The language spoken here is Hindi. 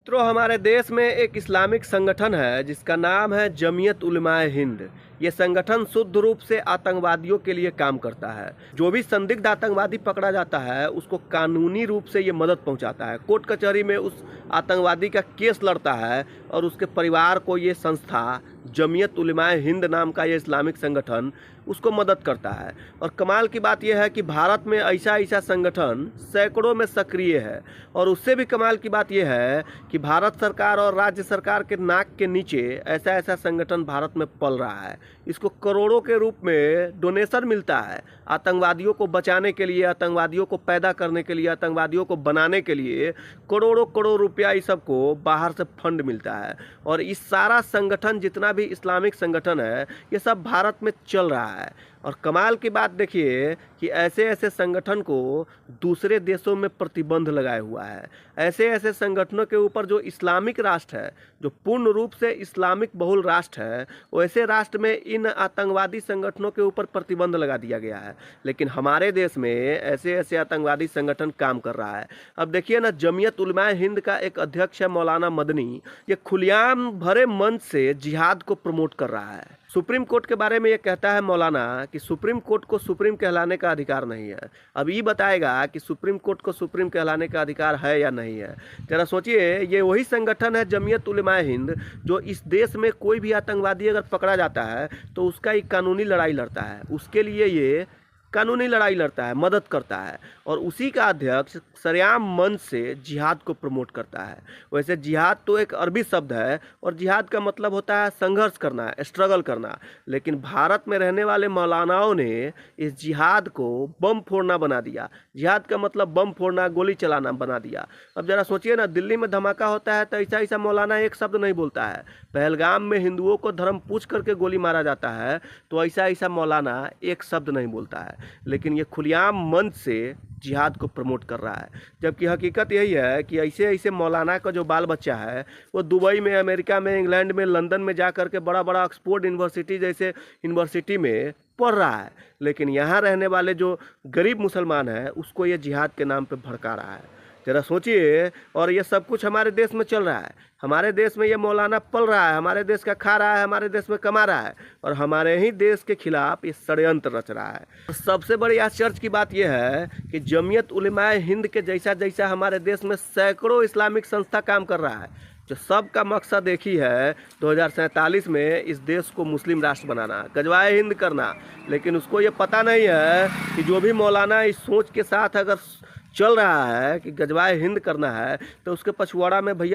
तो हमारे देश में एक इस्लामिक संगठन है जिसका नाम है जमीयत उलमाए हिंद। ये संगठन शुद्ध रूप से आतंकवादियों के लिए काम करता है। जो भी संदिग्ध आतंकवादी पकड़ा जाता है उसको कानूनी रूप से ये मदद पहुंचाता है, कोर्ट कचहरी में उस आतंकवादी का केस लड़ता है और उसके परिवार को ये संस्था जमीयत उलमाए हिंद नाम का ये इस्लामिक संगठन उसको मदद करता है। और कमाल की बात यह है कि भारत में ऐसा ऐसा संगठन सैकड़ों में सक्रिय है। और उससे भी कमाल की बात यह है कि भारत सरकार और राज्य सरकार के नाक के नीचे ऐसा ऐसा संगठन भारत में पल रहा है। इसको करोड़ों के रूप में डोनेशन मिलता है आतंकवादियों को बचाने के लिए, आतंकवादियों को पैदा करने के लिए, आतंकवादियों को बनाने के लिए करोड़ों करोड़ रुपया इस सबको बाहर से फंड मिलता है। और इस सारा संगठन जितना भी इस्लामिक संगठन है ये सब भारत में चल रहा है। और कमाल की बात देखिए कि ऐसे ऐसे संगठन को दूसरे देशों में प्रतिबंध लगाया हुआ है। ऐसे ऐसे संगठनों के ऊपर जो इस्लामिक राष्ट्र है, जो पूर्ण रूप से इस्लामिक बहुल राष्ट्र है, वैसे राष्ट्र में इन आतंकवादी संगठनों के ऊपर प्रतिबंध लगा दिया गया है। लेकिन हमारे देश में ऐसे ऐसे आतंकवादी संगठन काम कर रहा है। अब देखिए ना, जमीयत उलमाए हिंद का एक अध्यक्ष है मौलाना मदनी, ये खुलेआम भरे मंच से जिहाद को प्रमोट कर रहा है। सुप्रीम कोर्ट के बारे में ये कहता है मौलाना कि सुप्रीम कोर्ट को सुप्रीम कहलाने का अधिकार नहीं है। अब ये बताएगा कि सुप्रीम कोर्ट को सुप्रीम कहलाने का अधिकार है या नहीं है। जरा सोचिए, ये वही संगठन है जमीयत उलमाए हिंद जो इस देश में कोई भी आतंकवादी अगर पकड़ा जाता है तो उसका एक कानूनी लड़ाई लड़ता है, उसके लिए ये कानूनी लड़ाई लड़ता है, मदद करता है। और उसी का अध्यक्ष सरेआम मंच से जिहाद को प्रमोट करता है। वैसे जिहाद तो एक अरबी शब्द है और जिहाद का मतलब होता है संघर्ष करना, स्ट्रगल करना। लेकिन भारत में रहने वाले मौलानाओं ने इस जिहाद को बम फोड़ना बना दिया। जिहाद का मतलब बम फोड़ना, गोली चलाना बना दिया। अब जरा सोचिए ना, दिल्ली में धमाका होता है तो ऐसा ऐसा मौलाना एक शब्द नहीं बोलता है। पहलगाम में हिंदुओं को धर्म पूछ करके गोली मारा जाता है तो ऐसा ऐसा मौलाना एक शब्द नहीं बोलता है। लेकिन ये खुलेआम मंच से जिहाद को प्रमोट कर रहा है। जबकि हकीकत यही है कि ऐसे ऐसे मौलाना का जो बाल बच्चा है वो दुबई में, अमेरिका में, इंग्लैंड में, लंदन में जा कर के बड़ा बड़ा ऑक्सफोर्ड यूनिवर्सिटी जैसे यूनिवर्सिटी में पढ़ रहा है। लेकिन यहाँ रहने वाले जो गरीब मुसलमान हैं उसको ये जिहाद के नाम पे भड़का रहा है। जरा सोचिए, और ये सब कुछ हमारे देश में चल रहा है। हमारे देश में ये मौलाना पल रहा है, हमारे देश का खा रहा है, हमारे देश में कमा रहा है और हमारे ही देश के खिलाफ ये षड्यंत्र रच रहा है। और सबसे बड़ी आश्चर्य की बात यह है कि जमीयत उलमाए हिंद के जैसा जैसा हमारे देश में सैकड़ों इस्लामिक संस्था काम कर रहा है, जो सबका मकसद एक ही है, 2047 में इस देश को मुस्लिम राष्ट्र बनाना, गजवाए हिंद करना। लेकिन उसको ये पता नहीं है कि जो भी मौलाना इस सोच के साथ अगर चल रहा है कि गजवाए हिंद करना है तो उसके पछवाड़ा में भैया